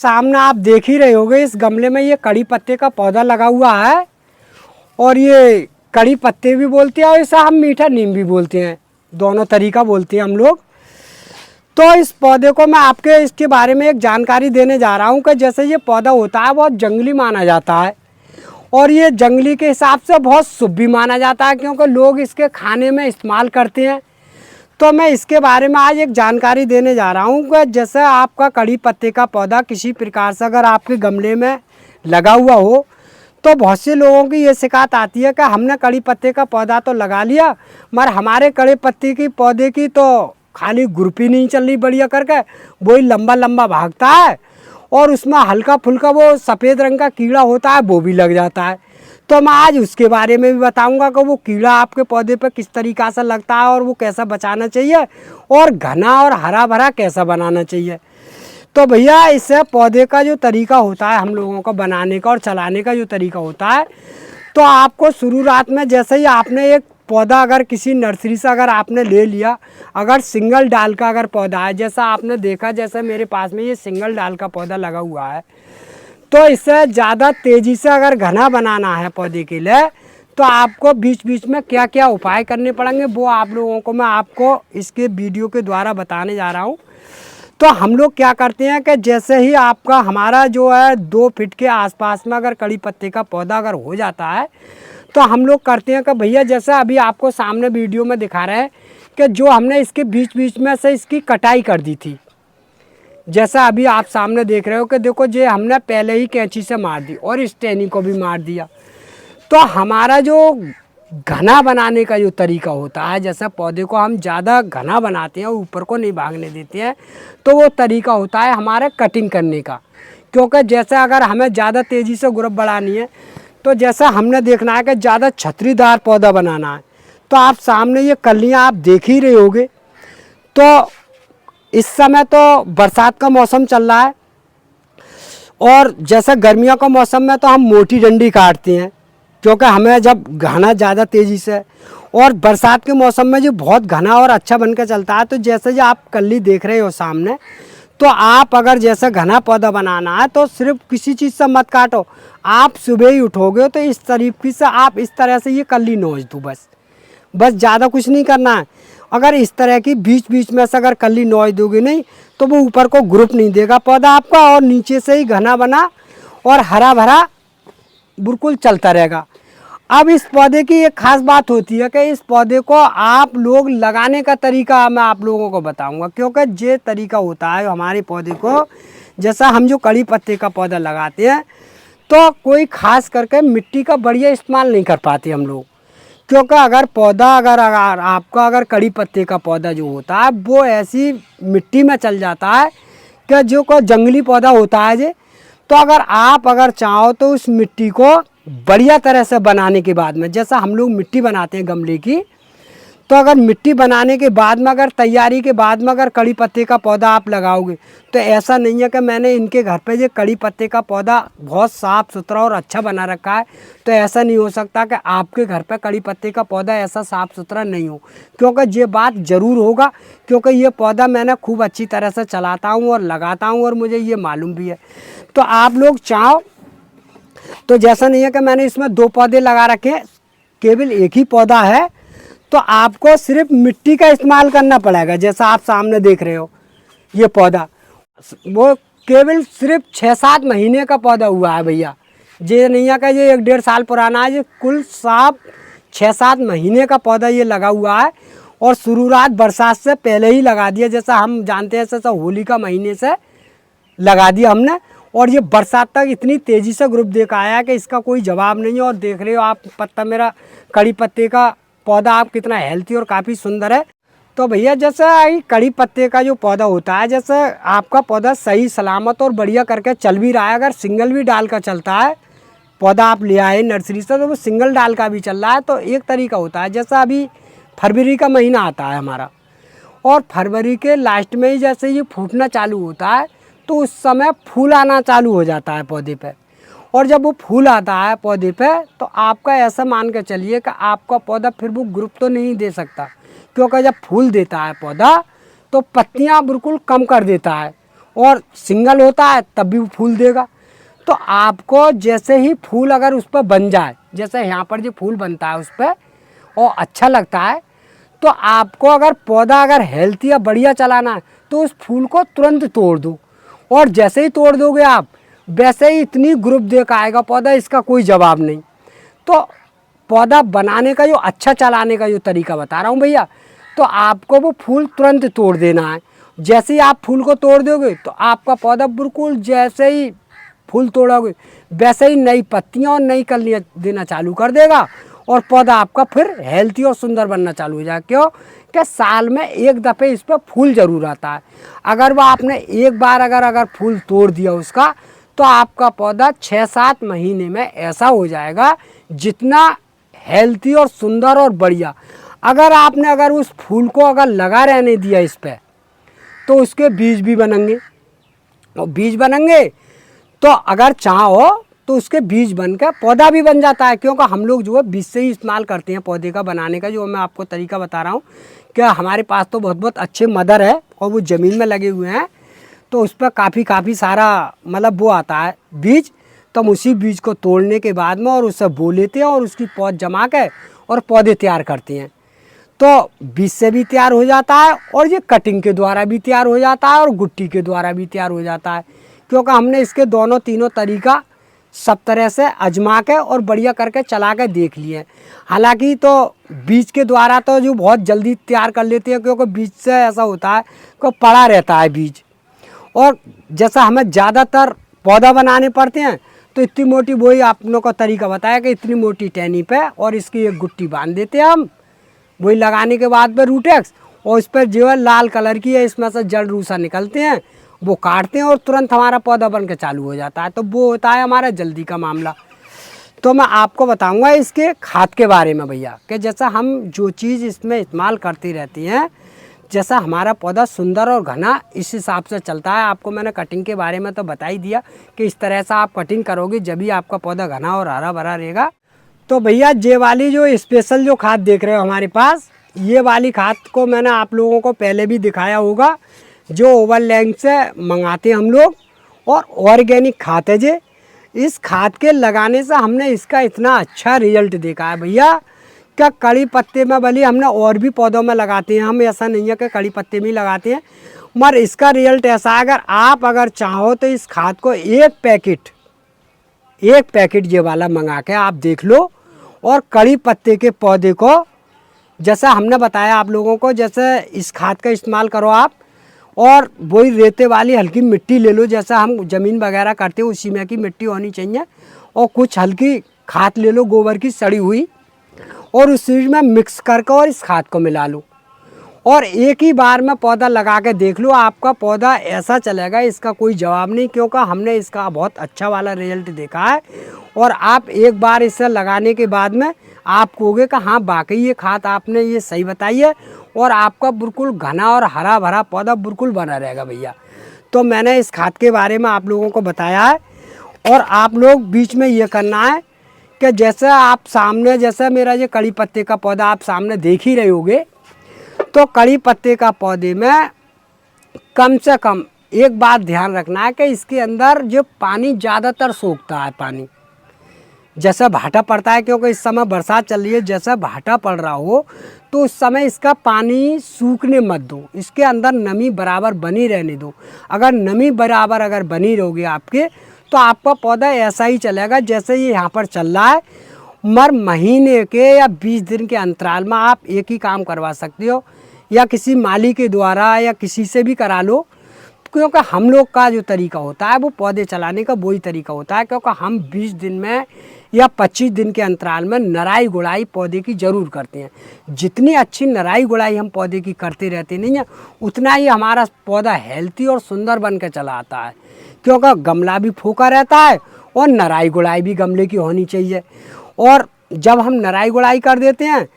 सामने आप देख ही रहे होगे, इस गमले में ये कड़ी पत्ते का पौधा लगा हुआ है और ये कड़ी पत्ते भी बोलते हैं और इसे हम मीठा नीम भी बोलते हैं, दोनों तरीका बोलते हैं हम लोग। तो इस पौधे को मैं आपके इसके बारे में एक जानकारी देने जा रहा हूँ कि जैसे ये पौधा होता है बहुत जंगली माना जाता है और ये जंगली के हिसाब से बहुत शुभ भी माना जाता है क्योंकि लोग इसके खाने में इस्तेमाल करते हैं। तो मैं इसके बारे में आज एक जानकारी देने जा रहा हूँ कि जैसे आपका कड़ी पत्ते का पौधा किसी प्रकार से अगर आपके गमले में लगा हुआ हो तो बहुत से लोगों की ये शिकायत आती है कि हमने कड़ी पत्ते का पौधा तो लगा लिया मगर हमारे कड़ी पत्ते की पौधे की तो खाली ग्रुप ही नहीं चल रही बढ़िया करके, वही लंबा लंबा भागता है और उसमें हल्का फुल्का वो सफ़ेद रंग का कीड़ा होता है वो भी लग जाता है। तो मैं आज उसके बारे में भी बताऊंगा कि वो कीड़ा आपके पौधे पर किस तरीक़ा से लगता है और वो कैसा बचाना चाहिए और घना और हरा भरा कैसा बनाना चाहिए। तो भैया इससे पौधे का जो तरीका होता है हम लोगों का बनाने का और चलाने का जो तरीका होता है, तो आपको शुरुआत में जैसे ही आपने एक पौधा अगर किसी नर्सरी से अगर आपने ले लिया, अगर सिंगल डाल का अगर पौधा है, जैसा आपने देखा जैसे मेरे पास में ये सिंगल डाल का पौधा लगा हुआ है, तो इससे ज़्यादा तेज़ी से अगर घना बनाना है पौधे के लिए तो आपको बीच बीच में क्या क्या उपाय करने पड़ेंगे वो आप लोगों को मैं आपको इसके वीडियो के द्वारा बताने जा रहा हूँ। तो हम लोग क्या करते हैं कि जैसे ही आपका हमारा जो है 2 फीट के आसपास में अगर कड़ी पत्ते का पौधा अगर हो जाता है तो हम लोग करते हैं कि भैया जैसे अभी आपको सामने वीडियो में दिखा रहे हैं कि जो हमने इसके बीच बीच में से इसकी कटाई कर दी थी, जैसा अभी आप सामने देख रहे हो कि देखो ये हमने पहले ही कैंची से मार दी और इस टहनी को भी मार दिया। तो हमारा जो घना बनाने का जो तरीका होता है, जैसे पौधे को हम ज़्यादा घना बनाते हैं और ऊपर को नहीं भागने देते हैं, तो वो तरीका होता है हमारे कटिंग करने का। क्योंकि जैसे अगर हमें ज़्यादा तेज़ी से ग्रोथ बढ़ानी है तो जैसा हमने देखना है कि ज़्यादा छतरीदार पौधा बनाना है, तो आप सामने ये कलियाँ आप देख ही रहे होगे। तो इस समय तो बरसात का मौसम चल रहा है और जैसा गर्मियों का मौसम में तो हम मोटी डंडी काटते हैं क्योंकि हमें जब घना ज़्यादा तेज़ी से, और बरसात के मौसम में जो बहुत घना और अच्छा बनकर चलता है। तो जैसे जो आप कली देख रहे हो सामने, तो आप अगर जैसा घना पौधा बनाना है तो सिर्फ किसी चीज़ से मत काटो, आप सुबह ही उठोगे तो इस तरीके से आप इस तरह से ये कली नोच दो, बस ज़्यादा कुछ नहीं करना है। अगर इस तरह की बीच बीच में से अगर कली नोच दोगे नहीं तो वो ऊपर को ग्रुप नहीं देगा पौधा आपका और नीचे से ही घना बना और हरा भरा बिल्कुल चलता रहेगा। अब इस पौधे की एक खास बात होती है कि इस पौधे को आप लोग लगाने का तरीका मैं आप लोगों को बताऊंगा, क्योंकि ये तरीका होता है हमारे पौधे को, जैसा हम जो कड़ी पत्ते का पौधा लगाते हैं तो कोई खास करके मिट्टी का बढ़िया इस्तेमाल नहीं कर पाते हम लोग। क्योंकि अगर पौधा अगर आपका अगर कड़ी पत्ते का पौधा जो होता है वो ऐसी मिट्टी में चल जाता है कि जो कोई जंगली पौधा होता है तो अगर आप अगर चाहो तो उस मिट्टी को बढ़िया तरह से बनाने के बाद में, जैसा हम लोग मिट्टी बनाते हैं गमले की, तो अगर मिट्टी बनाने के बाद में अगर तैयारी के बाद में अगर कड़ी पत्ते का पौधा आप लगाओगे तो ऐसा नहीं है कि मैंने इनके घर पे ये कड़ी पत्ते का पौधा बहुत साफ़ सुथरा और अच्छा बना रखा है, तो ऐसा नहीं हो सकता कि आपके घर पे कड़ी पत्ते का पौधा ऐसा साफ़ सुथरा नहीं हो, क्योंकि ये बात ज़रूर होगा। क्योंकि ये पौधा मैंने खूब अच्छी तरह से चलाता हूँ और लगाता हूँ और मुझे ये मालूम भी है। तो आप लोग चाहो तो जैसा नहीं है कि मैंने इसमें 2 पौधे लगा रखे हैं, केवल एक ही पौधा है, तो आपको सिर्फ मिट्टी का इस्तेमाल करना पड़ेगा। जैसा आप सामने देख रहे हो ये पौधा, वो केवल सिर्फ 6-7 महीने का पौधा हुआ है भैया, ये नहीं है कि ये 1-1.5 साल पुराना है, ये कुल साफ 6-7 महीने का पौधा ये लगा हुआ है और शुरुआत बरसात से पहले ही लगा दिया। जैसा हम जानते हैं जैसा होली का महीने से लगा दिया हमने और ये बरसात तक इतनी तेज़ी से ग्रुप देकर आया कि इसका कोई जवाब नहीं है। और देख रहे हो आप पत्ता मेरा कड़ी पत्ते का पौधा आप कितना हेल्थी और काफ़ी सुंदर है। तो भैया जैसा कड़ी पत्ते का जो पौधा होता है, जैसे आपका पौधा सही सलामत और बढ़िया करके चल भी रहा है, अगर सिंगल भी डाल का चलता है पौधा आप ले आए नर्सरी से तो वो सिंगल डाल का भी चल रहा है, तो एक तरीका होता है। जैसा अभी फरवरी का महीना आता है हमारा और फरवरी के लास्ट में ही जैसे ये फूटना चालू होता है तो उस समय फूल आना चालू हो जाता है पौधे पे, और जब वो फूल आता है पौधे पे तो आपका ऐसा मान के चलिए कि आपका पौधा फिर वो ग्रुप तो नहीं दे सकता, क्योंकि जब फूल देता है पौधा तो पत्तियां बिल्कुल कम कर देता है और सिंगल होता है तब भी वो फूल देगा। तो आपको जैसे ही फूल अगर उस पर बन जाए, जैसे यहाँ पर जो फूल बनता है उस पर और अच्छा लगता है, तो आपको अगर पौधा अगर हेल्थी या बढ़िया चलाना है तो उस फूल को तुरंत तोड़ दो, और जैसे ही तोड़ दोगे आप वैसे ही इतनी ग्रुप दे के आएगा पौधा, इसका कोई जवाब नहीं। तो पौधा बनाने का जो अच्छा चलाने का जो तरीका बता रहा हूँ भैया, तो आपको वो फूल तुरंत तोड़ देना है। जैसे ही आप फूल को तोड़ दोगे तो आपका पौधा बिल्कुल जैसे ही फूल तोड़ोगे वैसे ही नई पत्तियाँ और नई कलियाँ देना चालू कर देगा, और पौधा आपका फिर हेल्थी और सुंदर बनना चालू हो जाएगा। क्यों कि साल में एक दफ़े इस पर फूल ज़रूर आता है। अगर वह आपने एक बार अगर फूल तोड़ दिया उसका, तो आपका पौधा 6-7 महीने में ऐसा हो जाएगा जितना हेल्थी और सुंदर और बढ़िया। अगर उस फूल को अगर लगा रहने दिया इस पर, तो उसके बीज भी बनेंगे, और बीज बनेंगे तो अगर चाहो तो उसके बीज बनकर पौधा भी बन जाता है। क्योंकि हम लोग जो है बीज से ही इस्तेमाल करते हैं पौधे का बनाने का, जो मैं आपको तरीका बता रहा हूँ। क्या हमारे पास तो बहुत बहुत अच्छे मदर है और वो ज़मीन में लगे हुए हैं, तो उस पर काफ़ी सारा मतलब वो आता है बीज। तो हम उसी बीज को तोड़ने के बाद में और उससे बो लेते हैं और उसकी पौध जमा के और पौधे तैयार करते हैं। तो बीज से भी तैयार हो जाता है, और ये कटिंग के द्वारा भी तैयार हो जाता है, और गुट्टी के द्वारा भी तैयार हो जाता है। क्योंकि हमने इसके दोनों तीनों तरीका सब तरह से आजमा के और बढ़िया करके चला के देख लिए। हालांकि तो बीज के द्वारा तो जो बहुत जल्दी तैयार कर लेते हैं, क्योंकि बीज से ऐसा होता है कि पड़ा रहता है बीज, और जैसा हमें ज़्यादातर पौधा बनाने पड़ते हैं तो इतनी मोटी, वही आप लोगों को तरीका बताया कि इतनी मोटी टहनी पे और इसकी एक गुट्टी बांध देते हैं हम, वही लगाने के बाद में रूटेक्स, और इस पर जो है लाल कलर की है, इसमें से जड़ रूसा निकलते हैं, वो काटते हैं और तुरंत हमारा पौधा बन के चालू हो जाता है। तो वो होता है हमारा जल्दी का मामला। तो मैं आपको बताऊंगा इसके खाद के बारे में भैया, कि जैसा हम जो चीज़ इसमें इस्तेमाल करती रहती हैं, जैसा हमारा पौधा सुंदर और घना इस हिसाब से चलता है। आपको मैंने कटिंग के बारे में तो बता ही दिया कि इस तरह से आप कटिंग करोगे जब भी आपका पौधा घना और हरा भरा रहेगा। तो भैया ये वाली जो स्पेशल जो खाद देख रहे हो हमारे पास, ये वाली खाद को मैंने आप लोगों को पहले भी दिखाया होगा, जो ओवरलैंड से मंगाते हम लोग, और ऑर्गेनिक खाद है ये। इस खाद के लगाने से हमने इसका इतना अच्छा रिजल्ट देखा है भैया। क्या कड़ी पत्ते में भले हमने और भी पौधों में लगाते हैं, हम ऐसा नहीं है कि कड़ी पत्ते में ही लगाते हैं, मगर इसका रिजल्ट ऐसा है, अगर चाहो तो इस खाद को एक पैकेट ये वाला मंगा के आप देख लो, और कड़ी पत्ते के पौधे को जैसा हमने बताया आप लोगों को, जैसे इस खाद का इस्तेमाल करो आप, और वही रेते वाली हल्की मिट्टी ले लो, जैसा हम ज़मीन वगैरह करते हैं उसी में की मिट्टी होनी चाहिए, और कुछ हल्की खाद ले लो गोबर की सड़ी हुई, और उस चीज़ में मिक्स करके और इस खाद को मिला लो, और एक ही बार में पौधा लगा के देख लो, आपका पौधा ऐसा चलेगा इसका कोई जवाब नहीं। क्योंकि हमने इसका बहुत अच्छा वाला रिजल्ट देखा है, और आप एक बार इसे लगाने के बाद में आप कहोगे कि हाँ वाकई ये खाद आपने ये सही बताई है, और आपका बिल्कुल घना और हरा भरा पौधा बिल्कुल बना रहेगा भैया। तो मैंने इस खाद के बारे में आप लोगों को बताया है, और आप लोग बीच में ये करना है कि जैसे आप सामने, जैसे मेरा ये कड़ी पत्ते का पौधा आप सामने देख ही रहे होगे, तो कड़ी पत्ते का पौधे में कम से कम एक बात ध्यान रखना है कि इसके अंदर जो पानी ज़्यादातर सोखता है, पानी जैसा भाटा पड़ता है, क्योंकि इस समय बरसात चल रही है, जैसा भाटा पड़ रहा हो तो उस समय इसका पानी सूखने मत दो, इसके अंदर नमी बराबर बनी रहने दो। अगर नमी बराबर अगर बनी रहोगी आपके, तो आपका पौधा ऐसा ही चलेगा जैसे ये यहाँ पर चल रहा है। मर महीने के या 20 दिन के अंतराल में आप एक ही काम करवा सकते हो, या किसी माली के द्वारा या किसी से भी करा लो। क्योंकि हम लोग का जो तरीका होता है वो पौधे चलाने का वही तरीका होता है, क्योंकि हम 20 दिन में या 25 दिन के अंतराल में नराई गुड़ाई पौधे की ज़रूर करते हैं। जितनी अच्छी नराई गुड़ाई हम पौधे की करते रहते नहीं हैं, उतना ही हमारा पौधा हेल्थी और सुंदर बन के चला आता है। क्योंकि गमला भी फूका रहता है और नराई गुड़ाई भी गमले की होनी चाहिए। और जब हम नराई गुड़ाई कर देते हैं,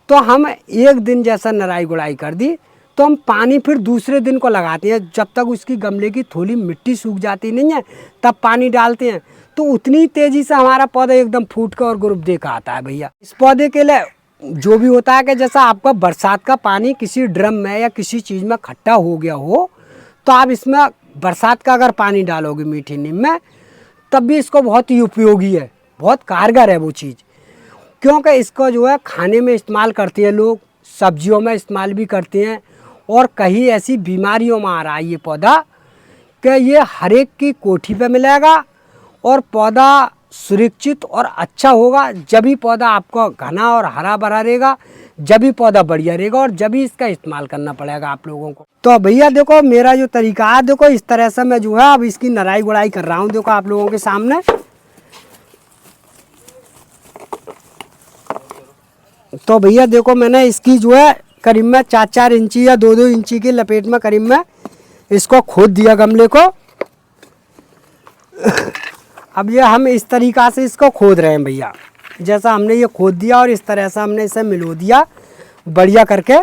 तो हम एक दिन जैसा नराई गुड़ाई कर दी, तो हम पानी फिर दूसरे दिन को लगाते हैं। जब तक उसकी गमले की थोड़ी मिट्टी सूख जाती नहीं है तब पानी डालते हैं, तो उतनी तेज़ी से हमारा पौधा एकदम फूट कर और ग्रुप दे का आता है भैया। इस पौधे के लिए जो भी होता है कि जैसा आपका बरसात का पानी किसी ड्रम में या किसी चीज़ में इकट्ठा हो गया हो, तो आप इसमें बरसात का अगर पानी डालोगे मीठी नीम में तब भी इसको बहुत ही उपयोगी है, बहुत कारगर है वो चीज़, क्योंकि इसको जो है खाने में इस्तेमाल करते हैं लोग, सब्जियों में इस्तेमाल भी करते हैं। और कहीं ऐसी बीमारियों में आ रहा है ये पौधा कि ये हर एक की कोठी पे मिलेगा और पौधा सुरक्षित और अच्छा होगा। जब भी पौधा आपको घना और हरा भरा रहेगा, जब भी पौधा बढ़िया रहेगा और जब भी इसका इस्तेमाल करना पड़ेगा आप लोगों को। तो भैया देखो मेरा जो तरीका है, देखो इस तरह से मैं जो है अब इसकी नराई गुड़ाई कर रहा हूँ, देखो आप लोगों के सामने। तो भैया देखो मैंने इसकी जो है करीब में 4-4 इंची या 2-2 इंची की लपेट में करीब में इसको खोद दिया गमले को। अब ये हम इस तरीक़ा से इसको खोद रहे हैं भैया, जैसा हमने ये खोद दिया और इस तरह से हमने इसे मिलो दिया बढ़िया करके।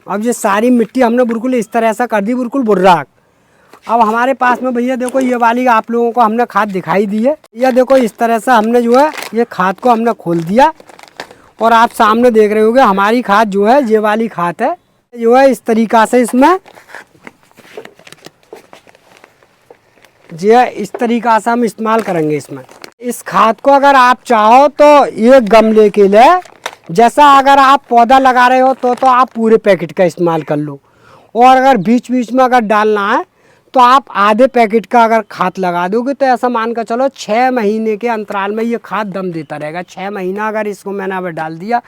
अब ये सारी मिट्टी हमने बिल्कुल इस तरह से कर दी, बिल्कुल बुर्राक। अब हमारे पास में भैया देखो ये वाली आप लोगों को हमने खाद दिखाई दी है। ये देखो इस तरह से हमने जो है ये खाद को हमने खोल दिया और आप सामने देख रहे होंगे हमारी खाद जो है ये वाली खाद है, जो है इस तरीक़ा से इसमें जो है इस तरीक़ा से हम इस्तेमाल करेंगे इसमें। इस खाद को अगर आप चाहो तो ये गमले के लिए, जैसा अगर आप पौधा लगा रहे हो तो आप पूरे पैकेट का इस्तेमाल कर लो, और अगर बीच बीच में अगर डालना है तो आप आधे पैकेट का अगर खाद लगा दोगे तो ऐसा मान कर चलो 6 महीने के अंतराल में ये खाद दम देता रहेगा। 6 महीना अगर इसको मैंने अब डाल दिया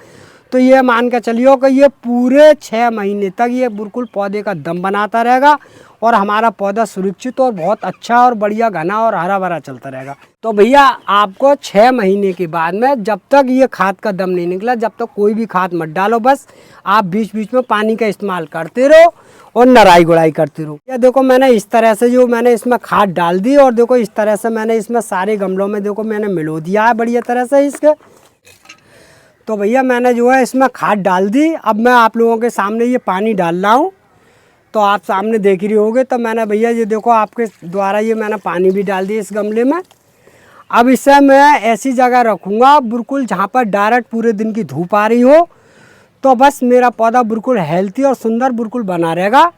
तो ये मान कर चलियो कि ये पूरे 6 महीने तक ये बिल्कुल पौधे का दम बनाता रहेगा और हमारा पौधा सुरक्षित और बहुत अच्छा और बढ़िया घना और हरा भरा चलता रहेगा। तो भैया आपको 6 महीने के बाद में जब तक ये खाद का दम नहीं निकला, जब तक कोई भी खाद मत डालो, बस आप बीच बीच में पानी का इस्तेमाल करते रहो और नराई गुड़ाई करते रहो। ये देखो मैंने इस तरह से जो मैंने इसमें खाद डाल दी और देखो इस तरह से मैंने इसमें सारे गमलों में देखो मैंने मिलो दिया है बढ़िया तरह से इसके। तो भैया मैंने जो है इसमें खाद डाल दी। अब मैं आप लोगों के सामने ये पानी डाल रहा हूँ, तो आप सामने देख रही होगे। तो मैंने भैया ये देखो आपके द्वारा ये मैंने पानी भी डाल दिया इस गमले में। अब इसे मैं ऐसी जगह रखूँगा बिल्कुल जहाँ पर डायरेक्ट पूरे दिन की धूप आ रही हो, तो बस मेरा पौधा बिल्कुल हेल्थी और सुंदर बिल्कुल बना रहेगा।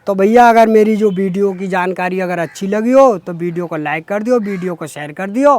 तो भैया अगर मेरी जो वीडियो की जानकारी अगर अच्छी लगी हो तो वीडियो को लाइक कर दियो, वीडियो को शेयर कर दियो